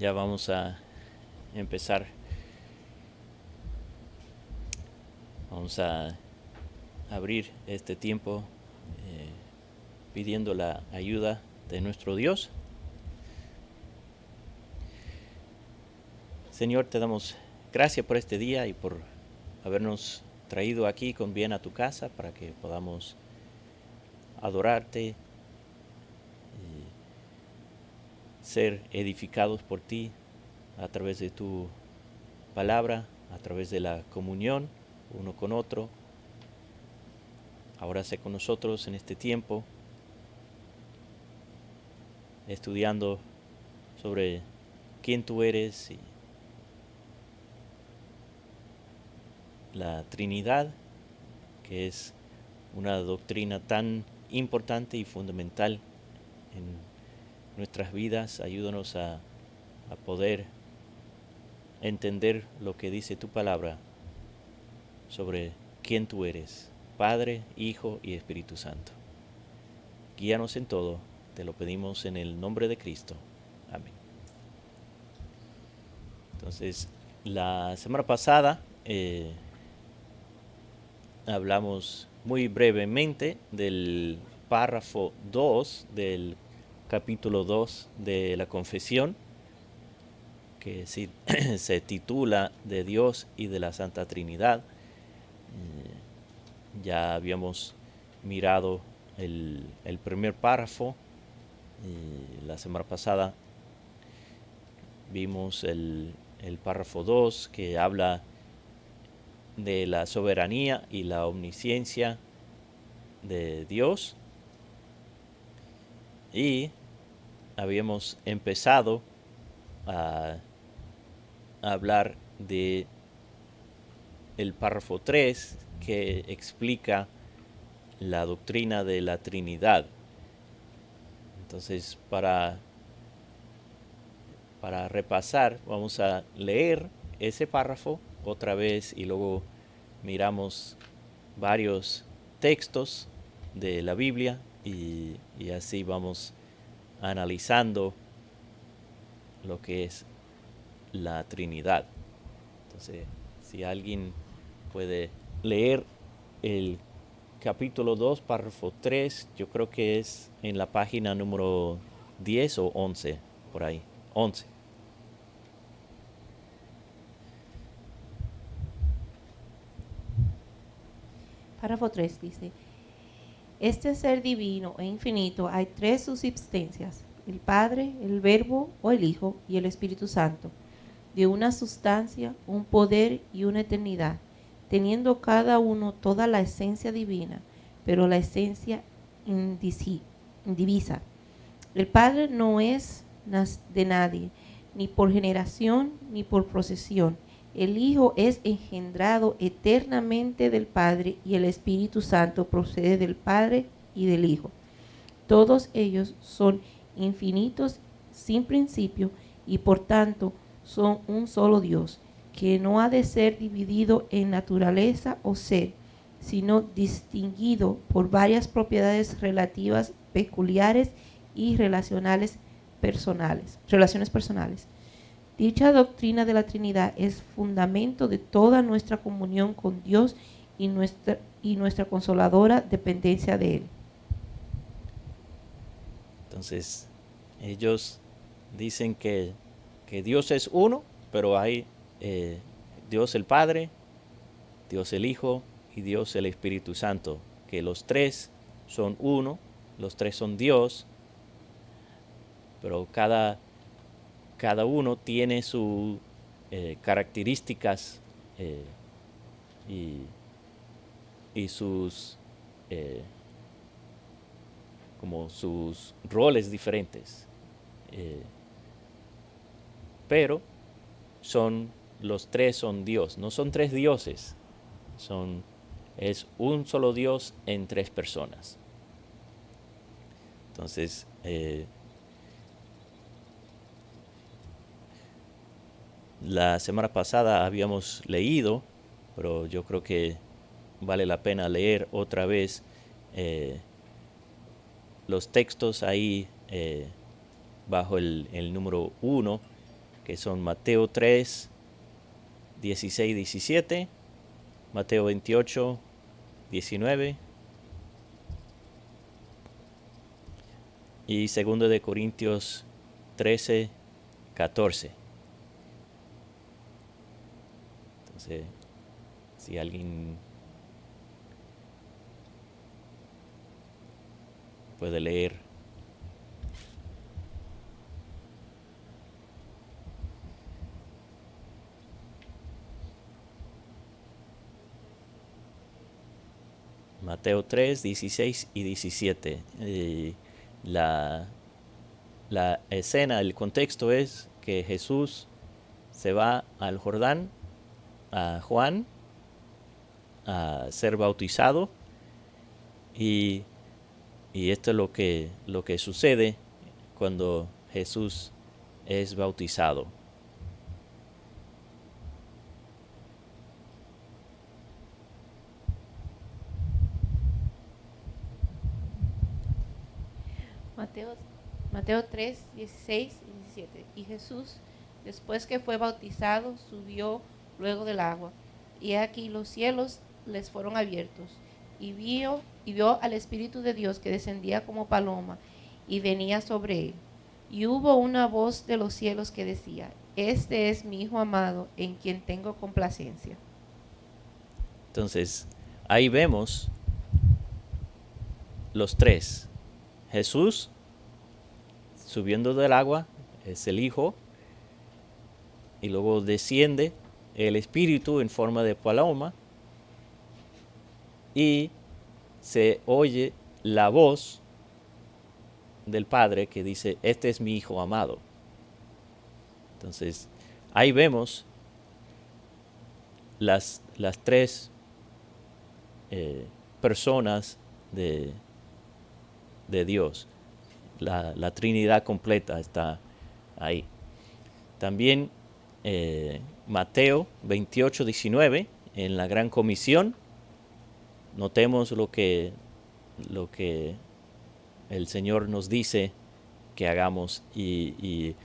Ya vamos a empezar. Vamos a abrir este tiempo pidiendo la ayuda de nuestro Dios. Señor, te damos gracias por este día y por habernos traído aquí con bien a tu casa para que podamos adorarte y ser edificados por ti a través de tu palabra, a través de la comunión uno con otro. Ahora sé con nosotros en este tiempo, estudiando sobre quién tú eres y la Trinidad, que es una doctrina tan importante y fundamental en nuestras vidas. Ayúdanos a poder entender lo que dice tu palabra sobre quién tú eres, Padre, Hijo y Espíritu Santo. Guíanos en todo, te lo pedimos en el nombre de Cristo. Amén. Entonces, la semana pasada hablamos muy brevemente del párrafo 2 del capítulo 2 de la confesión, que se titula De Dios y de la Santa Trinidad. Ya habíamos mirado el primer párrafo. La semana pasada vimos el párrafo 2, que habla de la soberanía y la omnisciencia de Dios. Y habíamos empezado a hablar de el párrafo 3, que explica la doctrina de la Trinidad. Entonces, para repasar, vamos a leer ese párrafo otra vez y luego miramos varios textos de la Biblia y así vamos analizando lo que es la Trinidad. Entonces, si alguien puede leer el capítulo 2, párrafo 3, yo creo que es en la página número 10 o 11, por ahí, 11. Párrafo 3 dice: Este ser divino e infinito hay tres subsistencias: el Padre, el Verbo o el Hijo y el Espíritu Santo, de una sustancia, un poder y una eternidad, teniendo cada uno toda la esencia divina, pero la esencia indivisa. El Padre no es de nadie, ni por generación ni por procesión. El Hijo es engendrado eternamente del Padre y el Espíritu Santo procede del Padre y del Hijo. Todos ellos son infinitos sin principio y por tanto son un solo Dios, que no ha de ser dividido en naturaleza o ser, sino distinguido por varias propiedades relativas, peculiares y relaciones personales. Dicha doctrina de la Trinidad es fundamento de toda nuestra comunión con Dios y nuestra consoladora dependencia de Él. Entonces, ellos dicen que Dios es uno, pero hay Dios el Padre, Dios el Hijo y Dios el Espíritu Santo, que los tres son uno, los tres son Dios, pero cada uno tiene sus características y sus eh, como sus roles diferentes, pero los tres son Dios, no son tres dioses, es un solo Dios en tres personas. Entonces, la semana pasada habíamos leído, pero yo creo que vale la pena leer otra vez los textos ahí bajo el número 1, que son Mateo 3, 16, 17, Mateo 28, 19 y 2 de Corintios 13, 14. Entonces, si alguien puede leer. Mateo 3, 16 y 17. La escena, el contexto es que Jesús se va al Jordán, a Juan, a ser bautizado, y esto es lo que sucede cuando Jesús es bautizado. Mateo 3, 16 y 17. Y Jesús, después que fue bautizado, subió luego del agua. Y aquí los cielos les fueron abiertos. Y vio al Espíritu de Dios que descendía como paloma y venía sobre él. Y hubo una voz de los cielos que decía: Este es mi Hijo amado, en quien tengo complacencia. Entonces, ahí vemos los tres. Jesús subiendo del agua, es el Hijo, y luego desciende el Espíritu en forma de paloma, y se oye la voz del Padre que dice: este es mi Hijo amado. Entonces, ahí vemos las tres personas de Dios. La Trinidad completa está ahí. También Mateo 28, 19, en la Gran Comisión, notemos lo que el Señor nos dice que hagamos y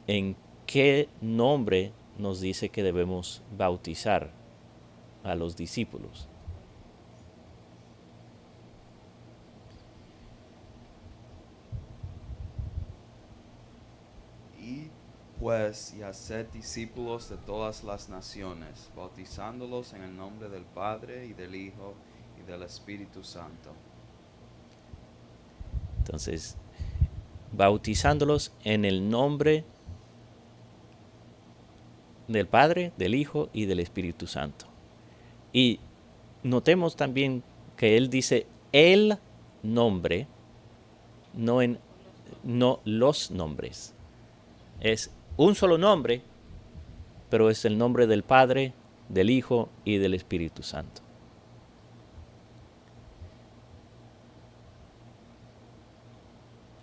en qué nombre nos dice que debemos bautizar a los discípulos. Pues y hacer discípulos de todas las naciones, bautizándolos en el nombre del Padre y del Hijo y del Espíritu Santo. Entonces, bautizándolos en el nombre del Padre, del Hijo y del Espíritu Santo. Y notemos también que Él dice el nombre, no los nombres. Es un solo nombre, pero es el nombre del Padre, del Hijo y del Espíritu Santo.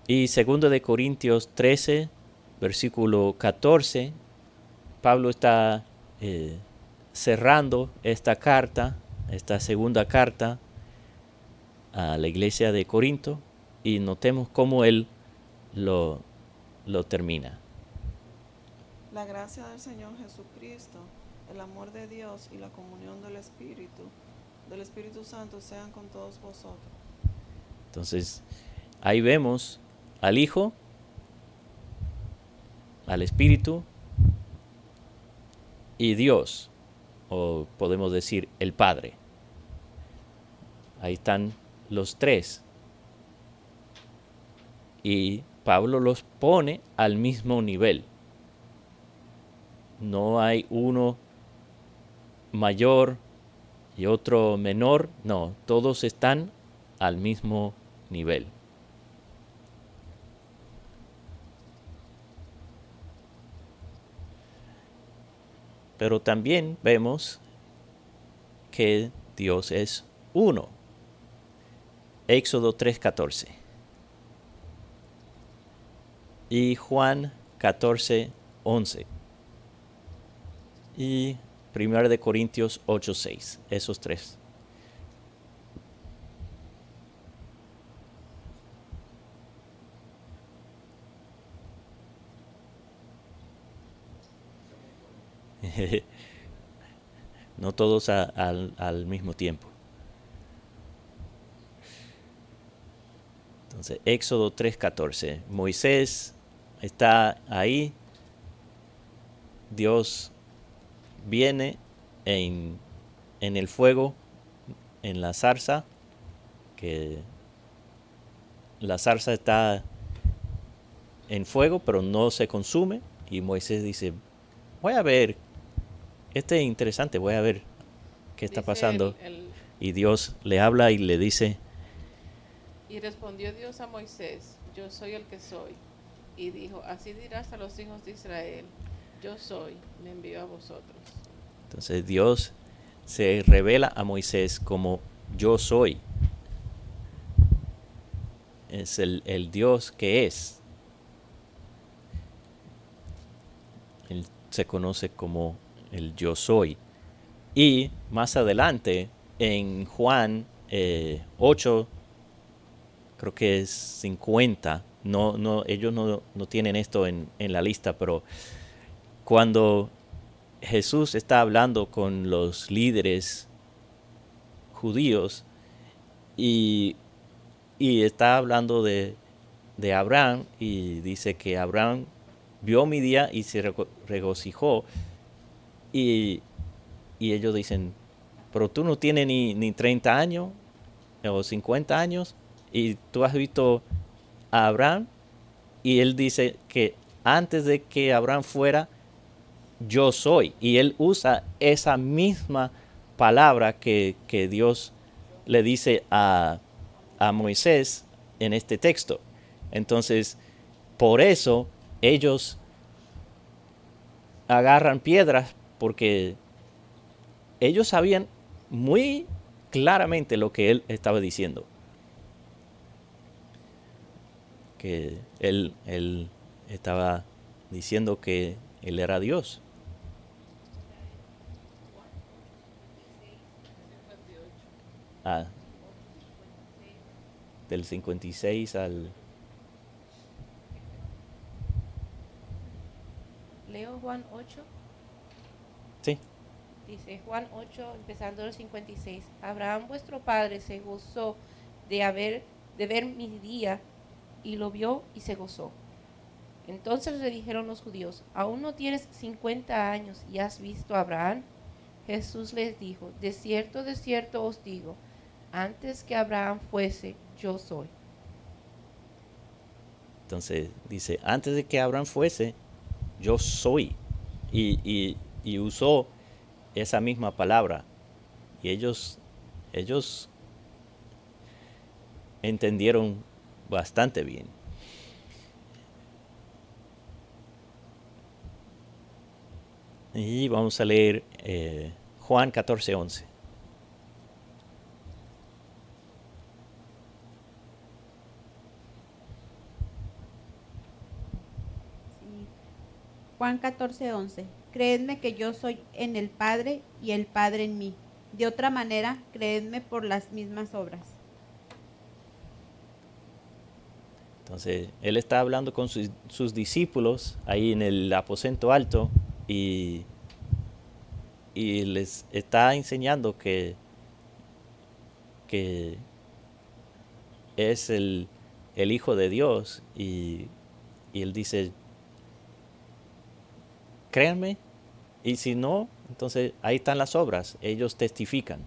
Y 2 de Corintios 13, versículo 14, Pablo está cerrando esta carta, esta segunda carta a la iglesia de Corinto, y notemos cómo él lo termina. La gracia del Señor Jesucristo, el amor de Dios y la comunión del Espíritu Santo sean con todos vosotros. Entonces, ahí vemos al Hijo, al Espíritu y Dios, o podemos decir el Padre. Ahí están los tres. Y Pablo los pone al mismo nivel. No hay uno mayor y otro menor, no, todos están al mismo nivel. Pero también vemos que Dios es uno. Éxodo 3:14 y Juan 14:11 y 1 de Corintios 8:6, esos tres. No todos al mismo tiempo. Entonces, Éxodo 3:14. Moisés está ahí. Dios viene en el fuego, en la zarza, que la zarza está en fuego, pero no se consume. Y Moisés dice, voy a ver, este es interesante, voy a ver qué está Dice pasando. Y Dios le habla y le dice, y respondió Dios a Moisés, yo soy el que soy. Y dijo, así dirás a los hijos de Israel, yo soy, me envío a vosotros. entonces Dios se revela a Moisés como yo soy. Es el Dios que es. Él se conoce como el yo soy. Y más adelante, en Juan 8, creo que es 50, ellos no tienen esto en la lista, pero cuando Jesús está hablando con los líderes judíos y está hablando de Abraham y dice que Abraham vio mi día y se regocijó y ellos dicen, pero tú no tienes ni 30 años o 50 años y tú has visto a Abraham, y él dice que antes de que Abraham fuera, yo soy. Y él usa esa misma palabra que Dios le dice a Moisés en este texto. Entonces, por eso ellos agarran piedras, porque ellos sabían muy claramente lo que él estaba diciendo. Que él estaba diciendo que él era Dios. Ah, del 56 al... Leo Juan 8. Sí. Dice Juan 8, empezando el 56. Abraham vuestro padre se gozó de ver mi día, y lo vio y se gozó. Entonces le dijeron los judíos, ¿aún no tienes 50 años y has visto a Abraham? Jesús les dijo, de cierto os digo, antes que Abraham fuese, yo soy. Entonces dice, antes de que Abraham fuese, yo soy. Y usó esa misma palabra. Y ellos entendieron bastante bien. Y vamos a leer Juan 14:11. Sí. Juan 14:11. Creedme que yo soy en el Padre y el Padre en mí. De otra manera, creedme por las mismas obras. Entonces, él está hablando con sus discípulos ahí en el aposento alto y les está enseñando que es el Hijo de Dios y él dice, créanme, y si no, entonces ahí están las obras, ellos testifican.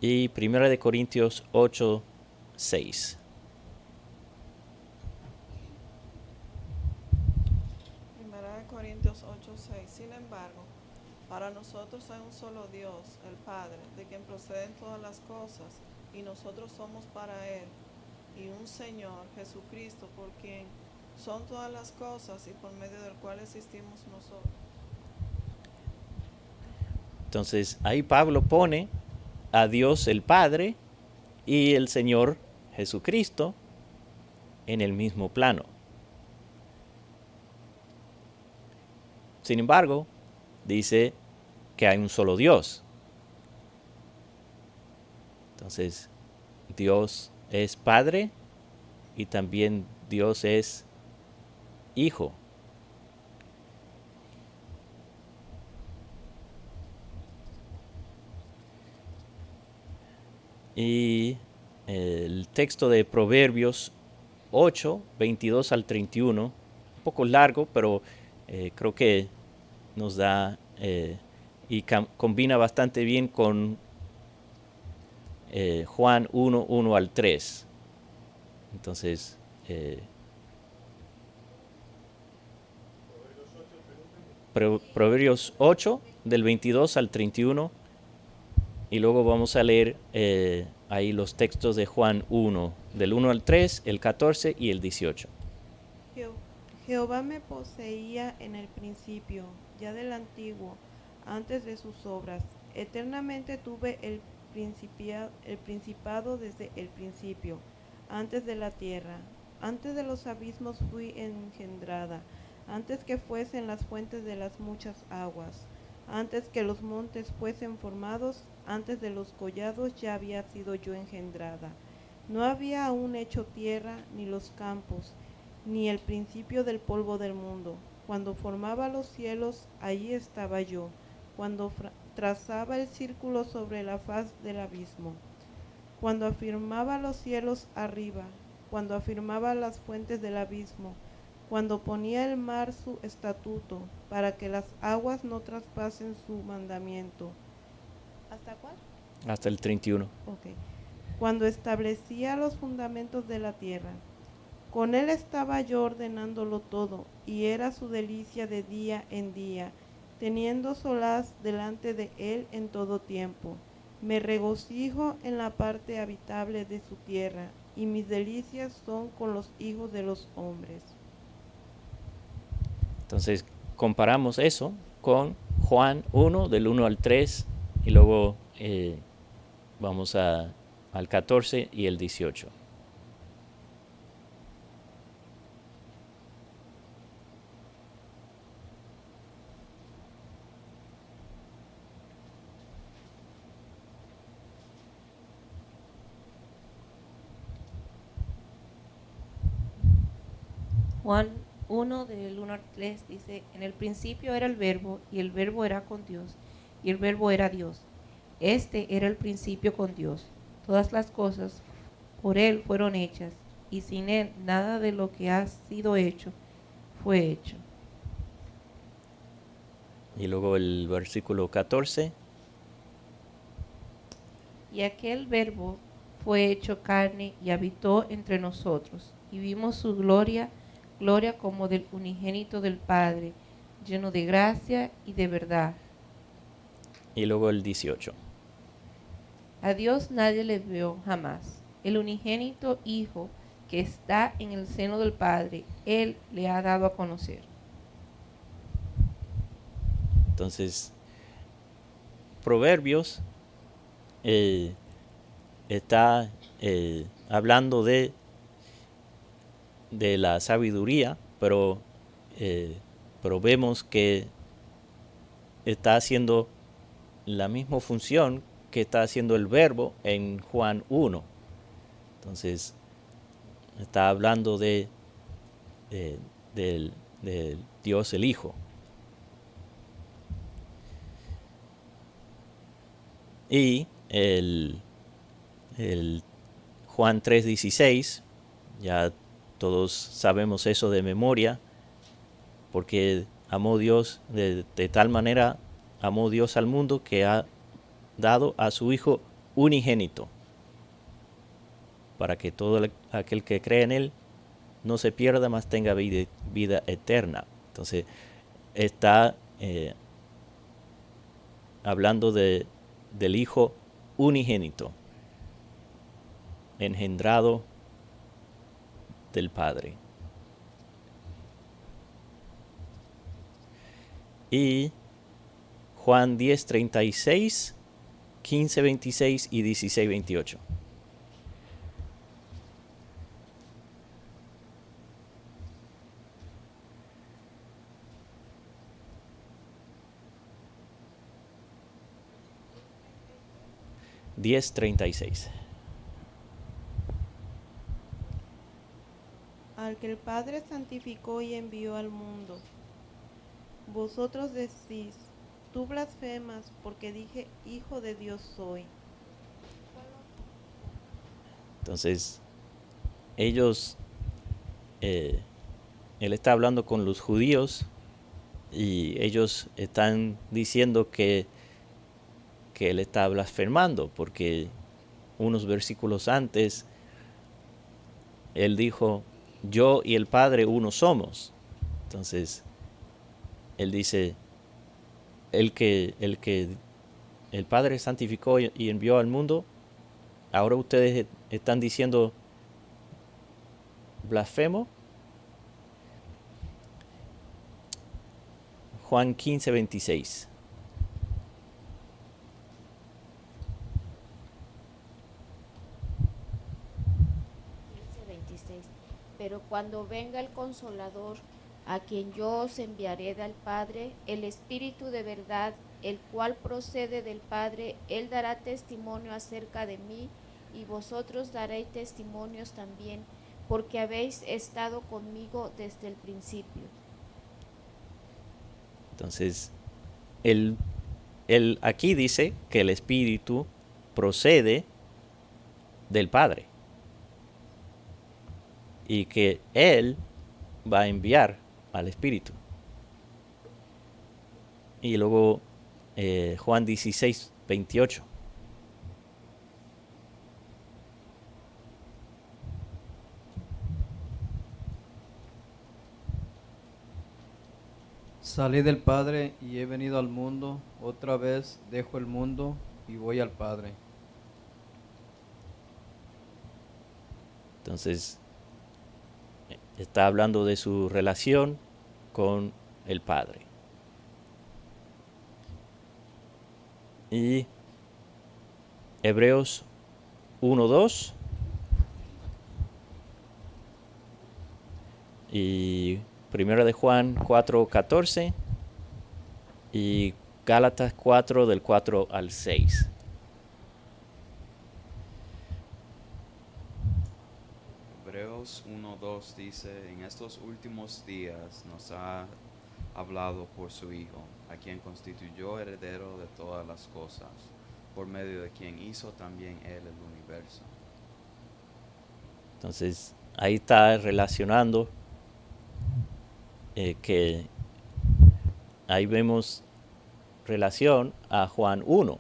Y 1 Corintios 8:6. Primera de Corintios 8:6. Sin embargo, para nosotros hay un solo Dios, el Padre, de quien proceden todas las cosas, y nosotros somos para Él, y un Señor, Jesucristo, por quien son todas las cosas y por medio del cual existimos nosotros. Entonces ahí Pablo pone a Dios el Padre y el Señor Jesucristo en el mismo plano. Sin embargo, dice que hay un solo Dios. Entonces, Dios es Padre y también Dios es Hijo. Y el texto de Proverbios 8, 22 al 31, un poco largo, pero creo que nos da y combina bastante bien con Juan 1, 1 al 3. Entonces, Proverbios 8, del 22 al 31, y luego vamos a leer ahí los textos de Juan 1, del 1 al 3, el 14 y el 18. Jehová me poseía en el principio, ya del antiguo, antes de sus obras. Eternamente tuve el principado desde el principio, antes de la tierra. Antes de los abismos fui engendrada, antes que fuesen las fuentes de las muchas aguas. Antes que los montes fuesen formados, antes de los collados ya había sido yo engendrada. No había aún hecho tierra, ni los campos, ni el principio del polvo del mundo. Cuando formaba los cielos, allí estaba yo. Cuando trazaba el círculo sobre la faz del abismo. Cuando afirmaba los cielos arriba. Cuando afirmaba las fuentes del abismo. Cuando ponía el mar su estatuto, para que las aguas no traspasen su mandamiento. ¿Hasta cuál? Hasta el 31. Okay. Cuando establecía los fundamentos de la tierra. Con él estaba yo ordenándolo todo, y era su delicia de día en día, teniendo solaz delante de él en todo tiempo. Me regocijo en la parte habitable de su tierra, y mis delicias son con los hijos de los hombres. Entonces comparamos eso con Juan 1, del 1 al 3, y luego vamos al 14 y el 18. Juan 1, del 1 al 3 dice, en el principio era el verbo, y el verbo era con Dios, y el verbo era Dios. Este era el principio con Dios. Todas las cosas por él fueron hechas, y sin él nada de lo que ha sido hecho fue hecho. Y luego el versículo 14. Y aquel verbo fue hecho carne y habitó entre nosotros, y vimos su gloria, gloria como del unigénito del Padre, lleno de gracia y de verdad. Y luego el 18. A Dios nadie le vio jamás. El unigénito Hijo que está en el seno del Padre, Él le ha dado a conocer. Entonces, Proverbios está hablando de la sabiduría, pero vemos que está haciendo la misma función que está haciendo el verbo en Juan 1. Entonces, está hablando de Dios el Hijo. Y el Juan 3:16, ya todos sabemos eso de memoria, porque amó Dios de tal manera, amó Dios al mundo que ha dado a su Hijo unigénito, para que todo aquel que cree en Él no se pierda, mas tenga vida eterna. Entonces, está hablando del Hijo unigénito, engendrado del Padre. Y Juan 10:36, 15:26 y 16:28. al que el Padre santificó y envió al mundo. Vosotros decís, tú blasfemas porque dije, Hijo de Dios soy. Entonces, ellos, él está hablando con los judíos y ellos están diciendo que él está blasfemando porque unos versículos antes él dijo, yo y el Padre uno somos. Entonces, él dice, el que el Padre santificó y envió al mundo, ahora ustedes están diciendo blasfemo. Juan 15:26. Dice 26. Pero cuando venga el Consolador, a quien yo os enviaré del Padre, el Espíritu de verdad, el cual procede del Padre, él dará testimonio acerca de mí, y vosotros daréis testimonios también, porque habéis estado conmigo desde el principio. Entonces, él aquí dice que el Espíritu procede del Padre y que Él va a enviar al Espíritu. Y luego Juan 16:28. Salí del Padre y he venido al mundo, otra vez dejo el mundo y voy al Padre. Entonces, está hablando de su relación con el Padre. Y Hebreos 1:2 y Primera de Juan 4:14 y Gálatas 4 del 4 al 6. Hebreos 1:2 dice, en estos últimos días nos ha hablado por su Hijo, a quien constituyó heredero de todas las cosas, por medio de quien hizo también Él el universo. Entonces, ahí está relacionando que ahí vemos relación a Juan 1,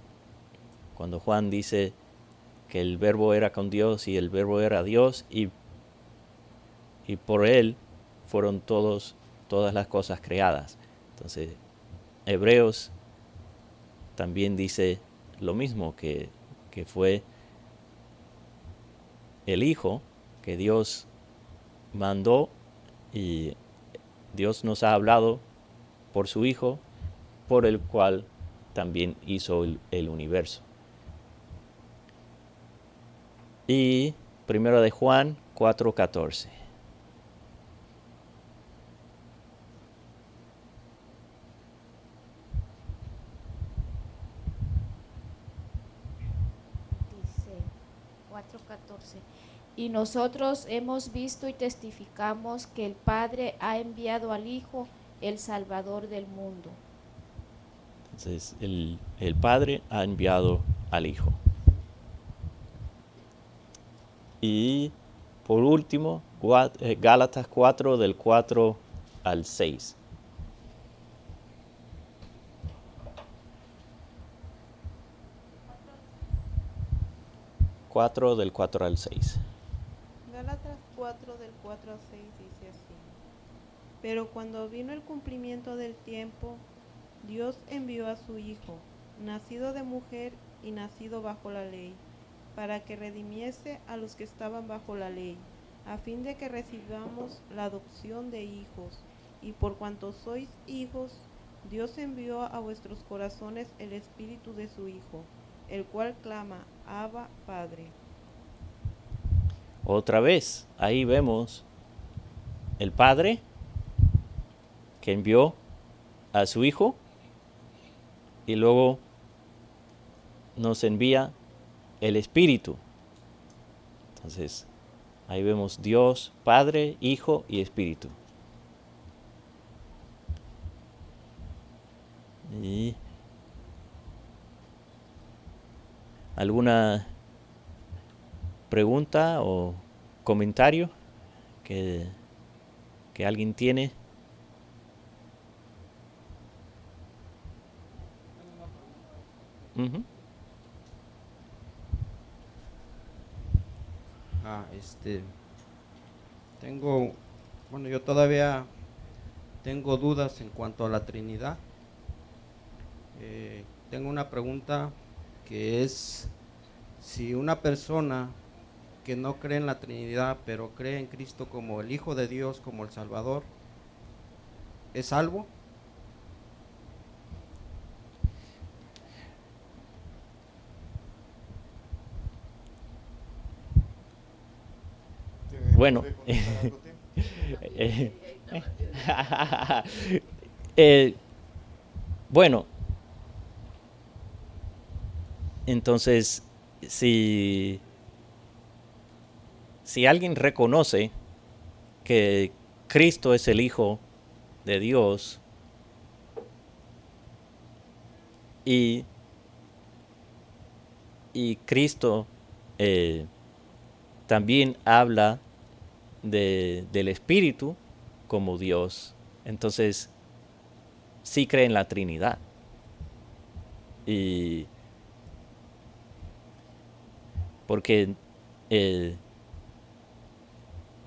cuando Juan dice que el verbo era con Dios y el verbo era Dios y por él fueron todas las cosas creadas. Entonces, Hebreos también dice lo mismo, que fue el Hijo que Dios mandó y Dios nos ha hablado por su Hijo, por el cual también hizo el universo. Y 1 de Juan 4:14. Dice 4:14. Y nosotros hemos visto y testificamos que el Padre ha enviado al Hijo, el Salvador del mundo. Entonces, el Padre ha enviado al Hijo. Y por último, Gálatas 4 del 4 al 6. 4 del 4 al 6. Gálatas 4 del 4 al 6 dice así. Pero cuando vino el cumplimiento del tiempo, Dios envió a su Hijo, nacido de mujer y nacido bajo la ley, para que redimiese a los que estaban bajo la ley, a fin de que recibamos la adopción de hijos. Y por cuanto sois hijos, Dios envió a vuestros corazones el Espíritu de su Hijo, el cual clama, Abba, Padre. Otra vez, ahí vemos el Padre que envió a su Hijo y luego nos envía el Espíritu. Entonces, Ahí vemos Dios, Padre, Hijo y Espíritu. ¿Y alguna pregunta o comentario que alguien tiene? Ujú. Yo todavía tengo dudas en cuanto a la Trinidad. Tengo una pregunta que es, si una persona que no cree en la Trinidad, pero cree en Cristo como el Hijo de Dios, como el Salvador, ¿es salvo? Bueno, eh, bueno, entonces, si alguien reconoce que Cristo es el Hijo de Dios y Cristo también habla del Espíritu como Dios, entonces sí cree en la Trinidad. Y porque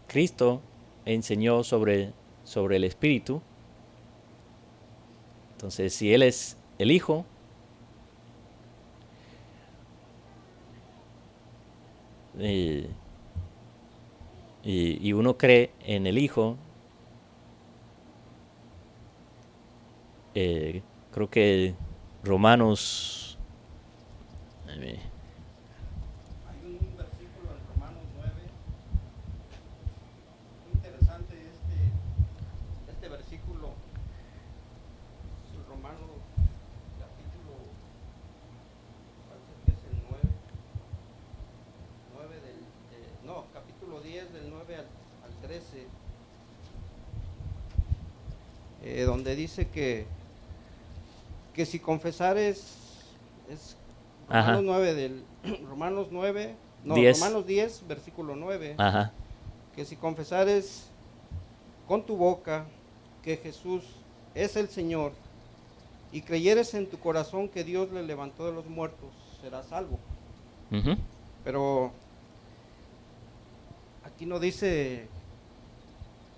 Cristo enseñó sobre el Espíritu, entonces si Él es el Hijo, y uno cree en el Hijo, creo que Romanos... Hay un versículo en Romanos 9, muy interesante este versículo, Romanos capítulo, parece que es el 9, capítulo 10 del 9 al 13, donde dice que si confesares, es Romanos 9 Romanos 10, versículo 9, Ajá. que si confesares con tu boca que Jesús es el Señor y creyeres en tu corazón que Dios le levantó de los muertos, serás salvo. Uh-huh. Pero aquí no dice,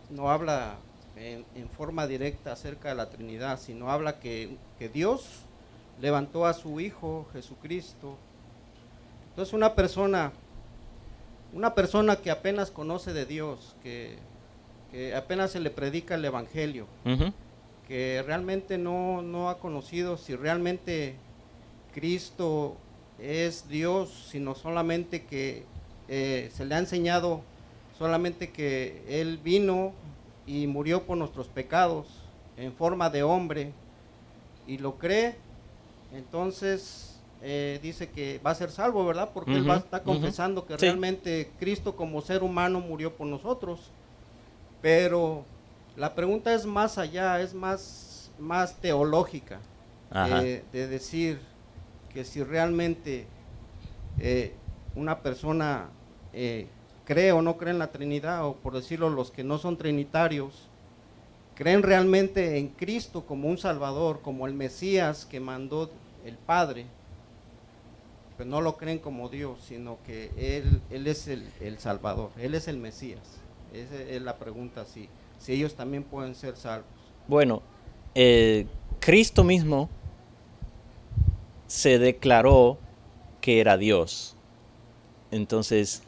no habla en forma directa acerca de la Trinidad, sino habla que Dios levantó a su Hijo Jesucristo. Entonces una persona que apenas conoce de Dios, que apenas se le predica el Evangelio, Uh-huh. que realmente no ha conocido si realmente Cristo es Dios, sino solamente que se le ha enseñado solamente que Él vino y murió por nuestros pecados en forma de hombre, y lo cree, entonces dice que va a ser salvo, ¿verdad? Porque él va a estar confesando que realmente Cristo como ser humano murió por nosotros. Pero la pregunta es más allá, es más teológica, de decir que si realmente una persona cree o no cree en la Trinidad, o por decirlo, los que no son trinitarios, creen realmente en Cristo como un Salvador, como el Mesías que mandó el Padre, pero no lo creen como Dios, sino que Él es el Salvador, Él es el Mesías. Esa es la pregunta, si ellos también pueden ser salvos. Bueno, Cristo mismo se declaró que era Dios. Entonces,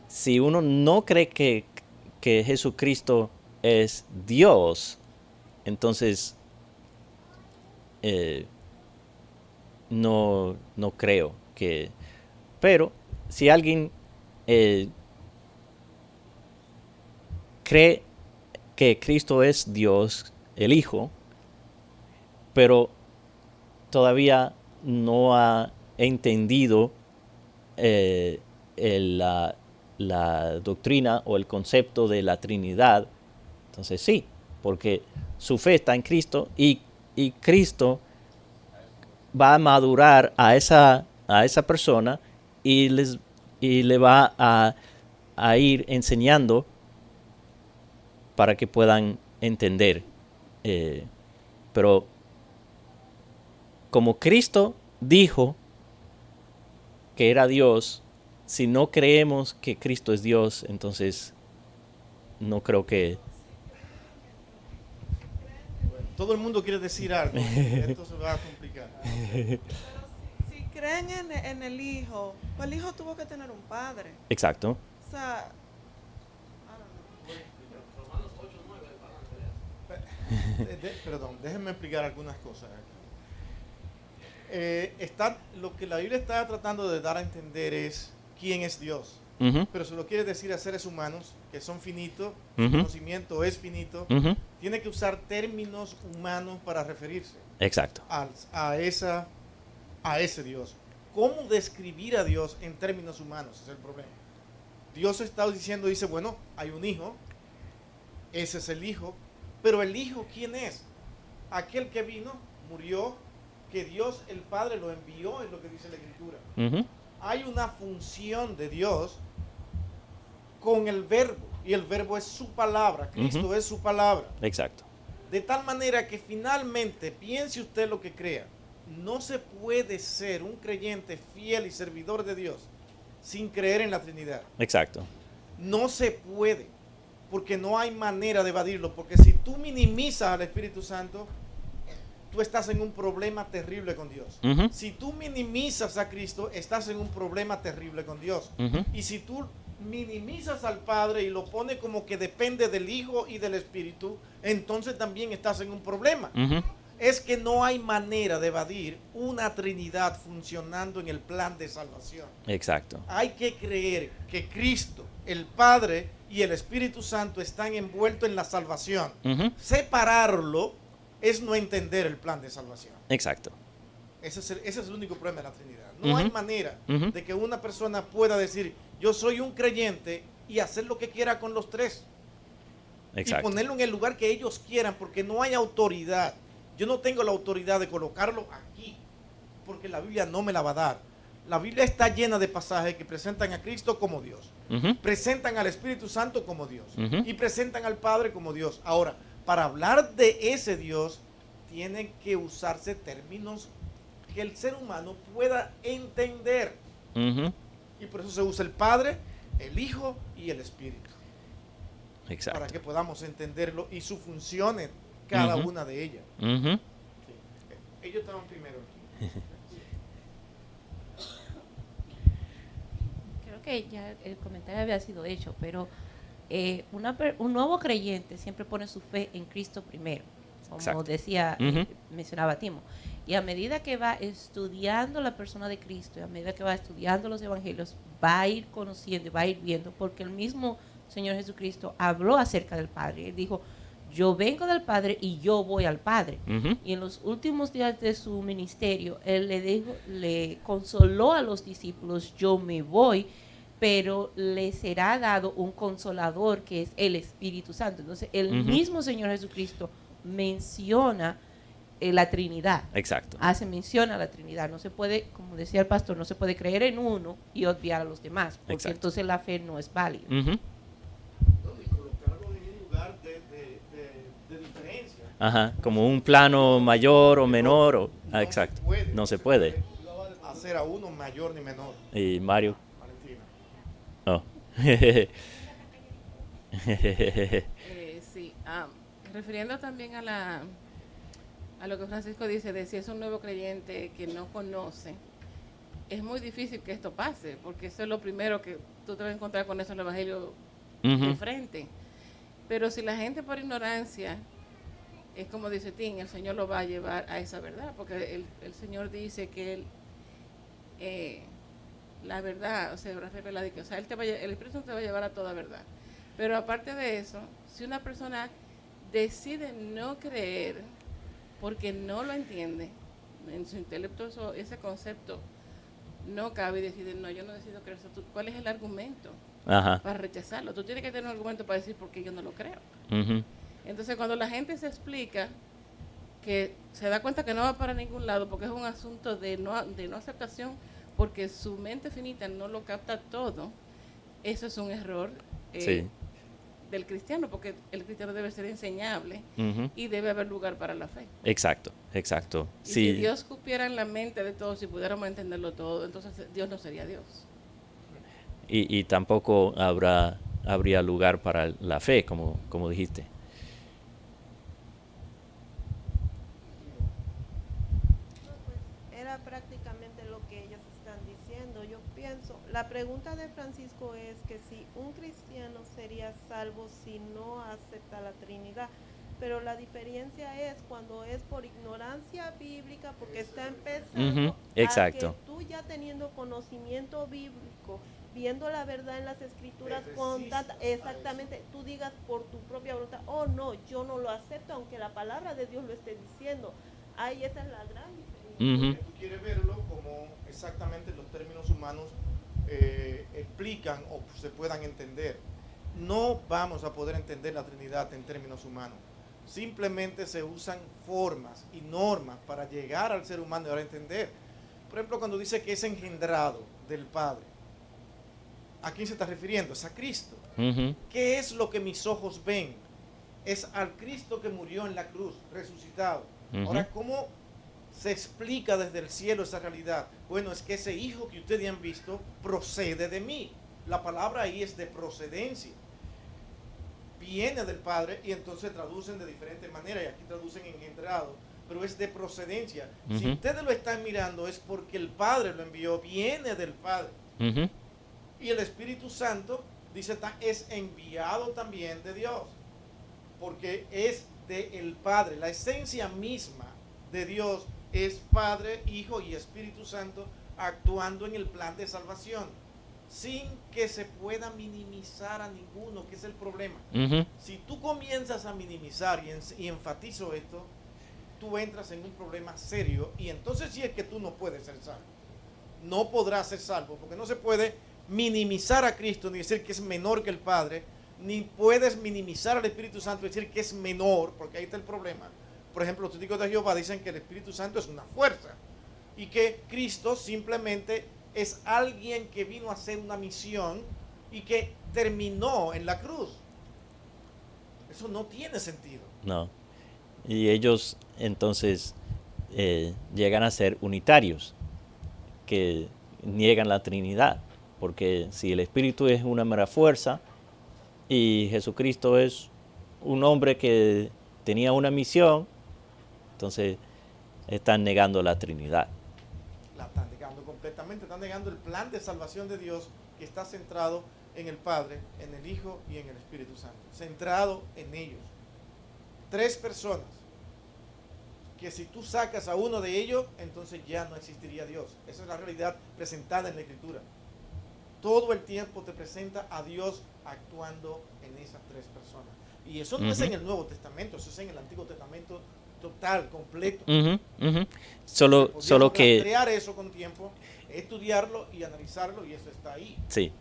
si uno no cree que Jesucristo es Dios, entonces no creo que... Pero si alguien cree que Cristo es Dios, el Hijo, pero todavía no ha entendido la doctrina o el concepto de la Trinidad, entonces sí, porque su fe está en Cristo y Cristo va a madurar a esa persona y le va a ir enseñando para que puedan entender. Pero como Cristo dijo que era Dios, si no creemos que Cristo es Dios, entonces no creo que... Todo el mundo quiere decir algo. Esto se va a complicar. Pero si creen en el Hijo, pues el Hijo tuvo que tener un padre. Exacto. O sea, Perdón, déjenme explicar algunas cosas aquí. Lo que la Biblia está tratando de dar a entender es quién es Dios. Ujú, Pero se lo quiere decir a seres humanos que son finitos, Ujú. su conocimiento es finito. ujú. Tiene que usar términos humanos para referirse Exacto. a ese Dios. ¿Cómo describir a Dios en términos humanos? Ese es el problema. Dios está diciendo, dice, bueno, hay un hijo, ese es el hijo, pero el hijo, ¿quién es? Aquel que vino, murió, que Dios el Padre lo envió, es lo que dice la Escritura. Ujú, Hay una función de Dios con el verbo, y el verbo es su palabra, Cristo Ujú. es su palabra. Exacto. De tal manera que finalmente, piense usted lo que crea, no se puede ser un creyente fiel y servidor de Dios sin creer en la Trinidad. Exacto. No se puede, porque no hay manera de evadirlo, porque si tú minimizas al Espíritu Santo, tú estás en un problema terrible con Dios. Ujú, Si tú minimizas a Cristo, estás en un problema terrible con Dios. ujú. Y si tú minimizas al Padre y lo pones como que depende del Hijo y del Espíritu, entonces también estás en un problema. Ujú. Es que no hay manera de evadir una Trinidad funcionando en el plan de salvación. Exacto. Hay que creer que Cristo, el Padre y el Espíritu Santo están envueltos en la salvación. Ujú. Separarlo es no entender el plan de salvación. Exacto. Ese es el único problema de la Trinidad. No Ujú. hay manera Ujú. de que una persona pueda decir, yo soy un creyente y hacer lo que quiera con los tres. Y Exacto. ponerlo en el lugar que ellos quieran, porque no hay autoridad. Yo no tengo la autoridad de colocarlo aquí, porque la Biblia no me la va a dar. La Biblia está llena de pasajes que presentan a Cristo como Dios, Ujú. presentan al Espíritu Santo como Dios Ujú. y presentan al Padre como Dios. Ahora, para hablar de ese Dios, tienen que usarse términos que el ser humano pueda entender. Ujú. Y por eso se usa el Padre, el Hijo y el Espíritu, para Exacto. que podamos entenderlo y sus funciones, cada Ujú. una de ellas. Ujú. Sí. Ellos estaban primero aquí. Creo que ya el comentario había sido hecho, pero un nuevo creyente siempre pone su fe en Cristo primero, como Exacto. decía, Ujú. mencionaba Timo. Y a medida que va estudiando la persona de Cristo, y a medida que va estudiando los evangelios, va a ir conociendo y va a ir viendo, porque el mismo Señor Jesucristo habló acerca del Padre. Él dijo, yo vengo del Padre y yo voy al Padre. Ujú. Y en los últimos días de su ministerio, él le consoló a los discípulos, yo me voy, pero le será dado un consolador que es el Espíritu Santo. Entonces, el Ujú. mismo Señor Jesucristo menciona la Trinidad. Exacto. Hace mención a la Trinidad. No se puede, como decía el pastor, no se puede creer en uno y obviar a los demás, porque Exacto. entonces la fe no es válida. Ujú. Y colocarlo en un lugar de diferencia. Ajá. Como un plano mayor o menor. O... Ah, No exacto. se puede, No se puede. hacer a uno mayor ni menor. Y Mario. Valentina. Oh. Sí, refiriendo también a lo que Francisco dice de si es un nuevo creyente que no conoce, es muy difícil que esto pase, porque eso es lo primero que tú te vas a encontrar con eso en el Evangelio de Ujú. frente. Pero si la gente por ignorancia, es como dice Tim, el Señor lo va a llevar a esa verdad, porque el Señor dice que la verdad, o sea, él el Espíritu Santo te va a llevar a toda verdad. Pero aparte de eso, si una persona decide no creer porque no lo entiende, en su intelecto ese concepto no cabe y decide, no, yo no decido creer eso. ¿Cuál es el argumento? Ajá. para rechazarlo. Tú tienes que tener un argumento para decir por qué yo no lo creo. Ujú. Entonces, cuando la gente se explica, que se da cuenta que no va para ningún lado, porque es un asunto de no aceptación, porque su mente finita no lo capta todo, eso es un error Sí. del cristiano, porque el cristiano debe ser enseñable Ujú. y debe haber lugar para la fe. Exacto, exacto. Y Sí. si Dios cupiera en la mente de todos, si pudiéramos entenderlo todo, entonces Dios no sería Dios. Y tampoco habría lugar para la fe, como dijiste. Era prácticamente lo que ellos están diciendo. Yo pienso, la pregunta de Francisco es que si un cristiano sería salvo si no acepta la Trinidad, pero la diferencia es cuando es por ignorancia bíblica, porque está empezando Ujú, exacto. a que tú ya teniendo conocimiento bíblico, viendo la verdad en las escrituras con tanta, exactamente, tú digas por tu propia voluntad, oh no, yo no lo acepto, aunque la palabra de Dios lo esté diciendo. Ahí esa es la gran diferencia. Ujú. Tú quieres verlo como exactamente los términos humanos explican o se puedan entender. No vamos a poder entender la Trinidad en términos humanos. Simplemente se usan formas y normas para llegar al ser humano y para entender. Por ejemplo, cuando dice que es engendrado del Padre, ¿a quién se está refiriendo? Es a Cristo. Ujú. ¿Qué es lo que mis ojos ven? Es al Cristo que murió en la cruz, resucitado. Ujú. Ahora, ¿cómo se explica desde el cielo esa realidad? Bueno, es que ese hijo que ustedes han visto procede de mí. La palabra ahí es de procedencia. Viene del Padre y entonces traducen de diferentes maneras, y aquí traducen engendrado, pero es de procedencia. Si Ujú. ustedes lo están mirando es porque el Padre lo envió, viene del Padre. Ujú. Y el Espíritu Santo, dice, es enviado también de Dios, porque es del Padre. La esencia misma de Dios es Padre, Hijo y Espíritu Santo actuando en el plan de salvación, sin que se pueda minimizar a ninguno, que es el problema. Ujú. Si tú comienzas a minimizar y enfatizo esto, tú entras en un problema serio, y entonces sí es que tú no puedes ser salvo. No podrás ser salvo, porque no se puede minimizar a Cristo ni decir que es menor que el Padre, ni puedes minimizar al Espíritu Santo y decir que es menor, porque ahí está el problema. Por ejemplo, los testigos de Jehová dicen que el Espíritu Santo es una fuerza y que Cristo simplemente es alguien que vino a hacer una misión y que terminó en la cruz. Eso no tiene sentido. No. Y ellos entonces llegan a ser unitarios, que niegan la Trinidad, porque si el Espíritu es una mera fuerza y Jesucristo es un hombre que tenía una misión, entonces están negando la Trinidad. La están negando completamente, están negando el plan de salvación de Dios que está centrado en el Padre, en el Hijo y en el Espíritu Santo, centrado en ellos. 3 personas, que si tú sacas a uno de ellos, entonces ya no existiría Dios. Esa es la realidad presentada en la Escritura. Todo el tiempo te presenta a Dios actuando en esas 3 personas. Y eso no es en el Nuevo Testamento, eso es en el Antiguo Testamento total, completo. Ujú, ujú. Solo que crear eso con tiempo, estudiarlo y analizarlo, y eso está ahí. sí,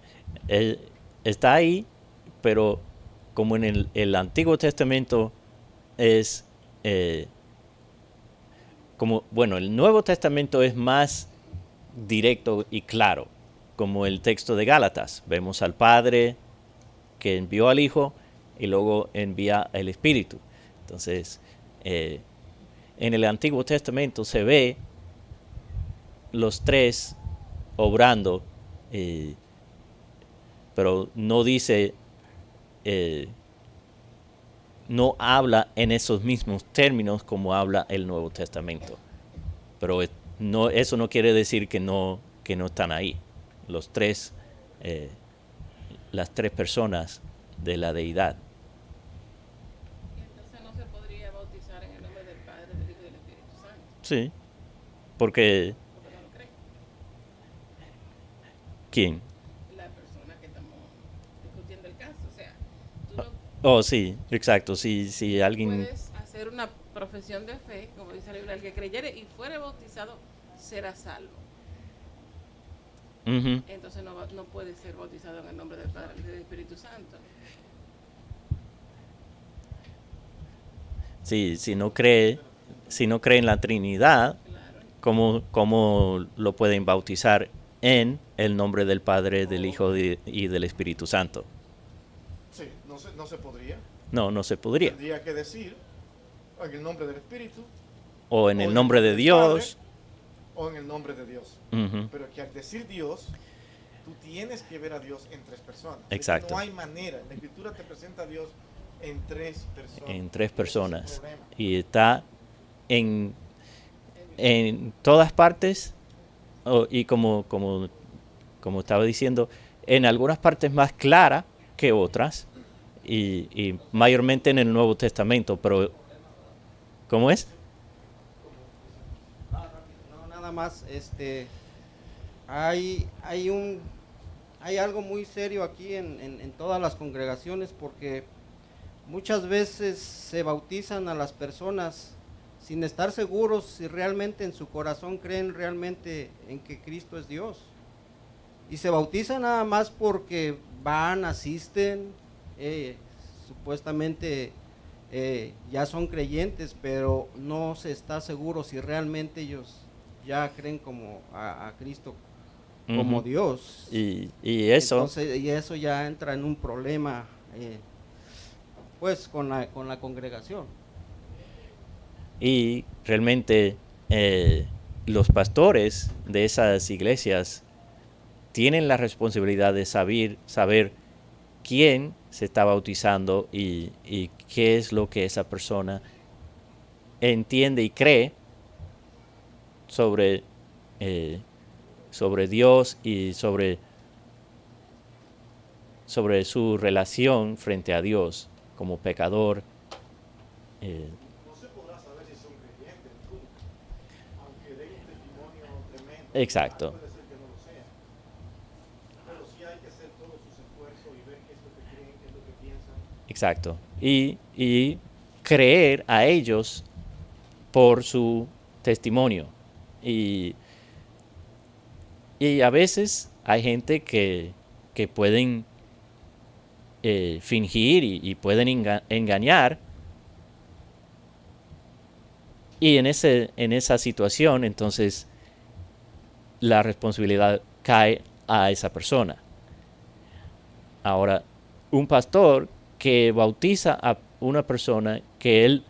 está ahí, pero como en el Antiguo Testamento es bueno, el Nuevo Testamento es más directo y claro, como el texto de Gálatas. Vemos al Padre que envió al Hijo y luego envía el Espíritu. Entonces, en el Antiguo Testamento se ve los 3 obrando, pero no dice, no habla en esos mismos términos como habla el Nuevo Testamento. Pero eso no quiere decir que no están ahí. Los 3, las 3 personas de la deidad. Y entonces no se podría bautizar en el nombre del Padre, del Hijo y del Espíritu Santo, Sí, porque porque no lo cree. ¿quién? La persona que estamos discutiendo el caso, o sea, tú no Oh, sí, exacto. Si alguien... puedes hacer una profesión de fe, como dice la Biblia, el que creyere y fuere bautizado será salvo. Ujú. entonces no puede ser bautizado en el nombre del Padre y del Espíritu Santo. Sí, si no cree en la Trinidad, Claro. ¿cómo lo pueden bautizar en el nombre del Padre, del Hijo y del Espíritu Santo? Sí, no se podría. No se podría. Tendría que decir en el nombre del Espíritu, O en o el nombre de del Dios. Padre, o en el nombre de Dios. Ujú. Pero que al decir Dios, tú tienes que ver a Dios en tres personas. Es que Exacto. no hay manera. La Escritura te presenta a Dios en tres personas. En tres Ese es el personas. problema. Y está en todas partes, y como estaba diciendo, en algunas partes más clara que otras, y mayormente en el Nuevo Testamento, pero ¿cómo es? No, nada más, hay algo muy serio aquí en todas las congregaciones, porque muchas veces se bautizan a las personas sin estar seguros si realmente en su corazón creen realmente en que Cristo es Dios. Y se bautizan nada más porque van, asisten, supuestamente ya son creyentes, pero no se está seguro si realmente ellos ya creen como a Cristo como Ujú. Dios. Y eso, Entonces, y eso ya entra en un problema, pues, con la congregación. y realmente los pastores de esas iglesias tienen la responsabilidad de saber quién se está bautizando y qué es lo que esa persona entiende y cree sobre, sobre Dios y sobre su relación frente a Dios como pecador. No se podrá saber si son creyentes nunca, aunque den un testimonio tremendo. Exacto. Puede ser que no lo sean. Pero sí hay que hacer todos sus esfuerzos y ver qué es lo que creen, qué es lo que piensan. Exacto. Y creer a ellos por su testimonio. Y a veces hay gente que pueden fingir y pueden engañar. Y en esa situación, entonces, la responsabilidad cae a esa persona. Ahora, un pastor que bautiza a una persona que él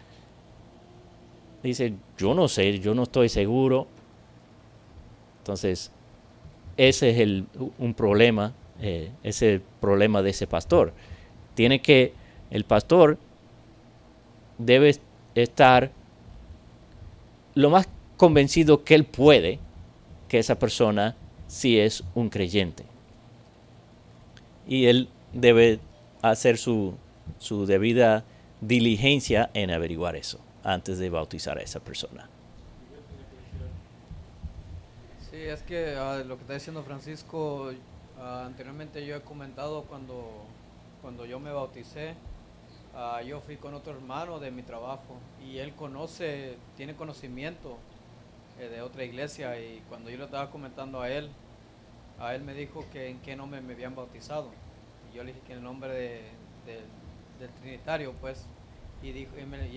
dice, yo no sé, yo no estoy seguro. Entonces, ese es un problema, ese problema de ese pastor. El pastor debe estar lo más convencido que él puede que esa persona sí es un creyente. Y él debe hacer su debida diligencia en averiguar eso antes de bautizar a esa persona. Sí, es que lo que está diciendo Francisco, anteriormente yo he comentado cuando yo me bauticé, yo fui con otro hermano de mi trabajo y él tiene conocimiento de otra iglesia, y cuando yo le estaba comentando a él me dijo que en qué nombre me habían bautizado. Y yo le dije que en el nombre del Trinitario, pues. Y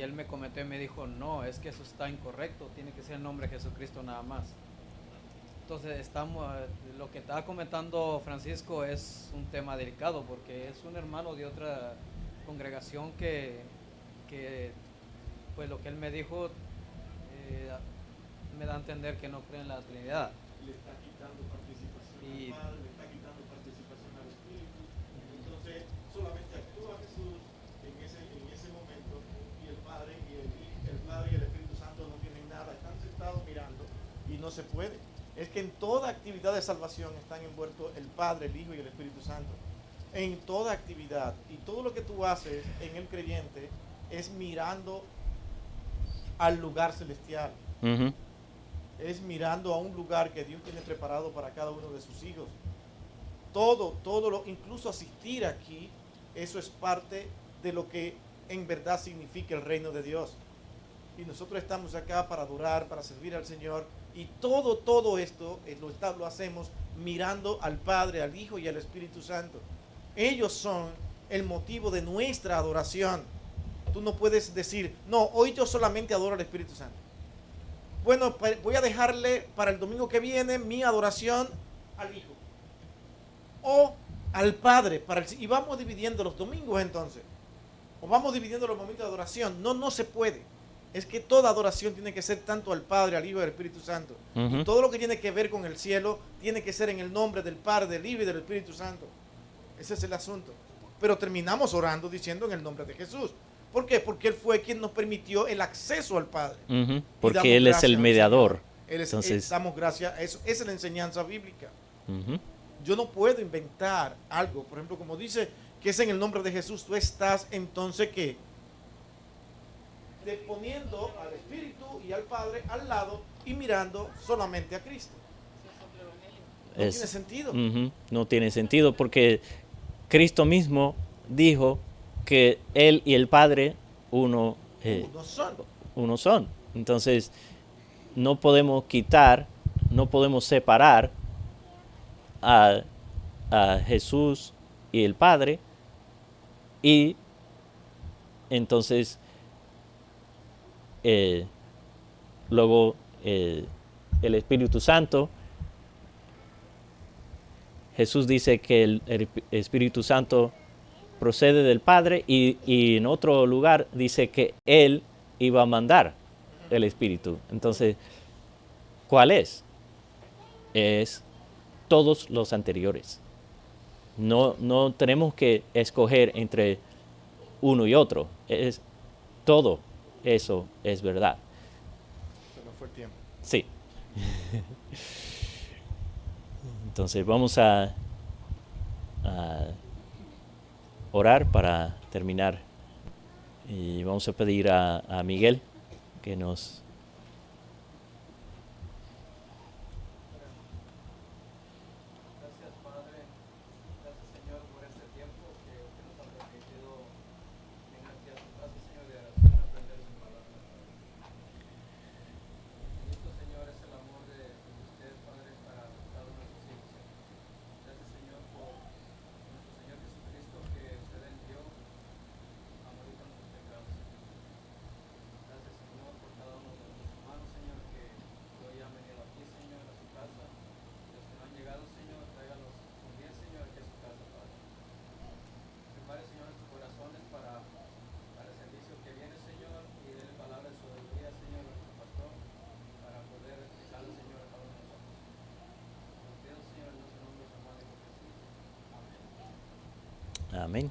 él me comentó y me dijo, no, es que eso está incorrecto, tiene que ser el nombre de Jesucristo nada más. Entonces lo que estaba comentando Francisco es un tema delicado, porque es un hermano de otra congregación que pues lo que él me dijo me da a entender que no cree en la Trinidad. Le está quitando participación Y- al Padre, le está quitando participación al Espíritu. Entonces, solamente actúa Jesús en ese momento, y el Padre y el Espíritu Santo no tienen nada, están sentados mirando y no se puede. Es que en toda actividad de salvación están envueltos el Padre, el Hijo y el Espíritu Santo. En toda actividad. Y todo lo que tú haces en el creyente es mirando al lugar celestial. Uh-huh. Es mirando a un lugar que Dios tiene preparado para cada uno de sus hijos. Todo incluso asistir aquí, eso es parte de lo que en verdad significa el reino de Dios. Y nosotros estamos acá para adorar, para servir al Señor. Y todo esto lo hacemos mirando al Padre, al Hijo y al Espíritu Santo. Ellos son el motivo de nuestra adoración. Tú no puedes decir, no, hoy yo solamente adoro al Espíritu Santo. Bueno, voy a dejarle para el domingo que viene mi adoración al Hijo. O al Padre. Y vamos dividiendo los domingos entonces. O vamos dividiendo los momentos de adoración. No se puede. Es que toda adoración tiene que ser tanto al Padre, al Hijo y al Espíritu Santo. Y todo lo que tiene que ver con el cielo tiene que ser en el nombre del Padre, del Hijo y del Espíritu Santo. Ese es el asunto. Pero terminamos orando diciendo en el nombre de Jesús. ¿Por qué? Porque Él fue quien nos permitió el acceso al Padre. Porque Él es el mediador. Entonces, damos gracias a eso. Esa es la enseñanza bíblica. Yo no puedo inventar algo. Por ejemplo, como dice que es en el nombre de Jesús, tú estás entonces ¿qué? Poniendo al Espíritu y al Padre al lado y mirando solamente a Cristo. No tiene sentido. No tiene sentido porque Cristo mismo dijo que Él y el Padre uno son. Entonces, no podemos quitar, no podemos separar a Jesús y el Padre, y entonces luego el Espíritu Santo. Jesús dice que el Espíritu Santo procede del Padre y en otro lugar dice que Él iba a mandar el Espíritu. Entonces, ¿cuál es? Es todos los anteriores. No tenemos que escoger entre uno y otro. Es todo eso es verdad. Se nos fue el tiempo. Sí. Entonces vamos a orar para terminar. Y vamos a pedir a Miguel que nos... Gracias, Padre. Gracias, Señor, por este tiempo que nos ha permitido venir aquí a tu casa, Señor, de oración, aprender su palabra. Infinito, Señor, es el amor de usted, Padre, para cada uno de sus hijos. Gracias, Señor, por nuestro Señor Jesucristo que usted envió a morir por nuestros pecados. Gracias, Señor, por cada uno de nuestros hermanos, Señor, que hoy han venido aquí, Señor, a su casa. Los que no han llegado, Señor, tráigalos con bien, Señor, aquí a su casa, Padre. Prepare, Señor, nuestros corazones para el servicio que viene, Señor, y dé palabra de sabiduría, Señor, a nuestro pastor, para poder explicarle, Señor, a cada uno de nosotros. Los pido, Señor, en nuestro nombre, San Juan de Jesús. Amén. Amén.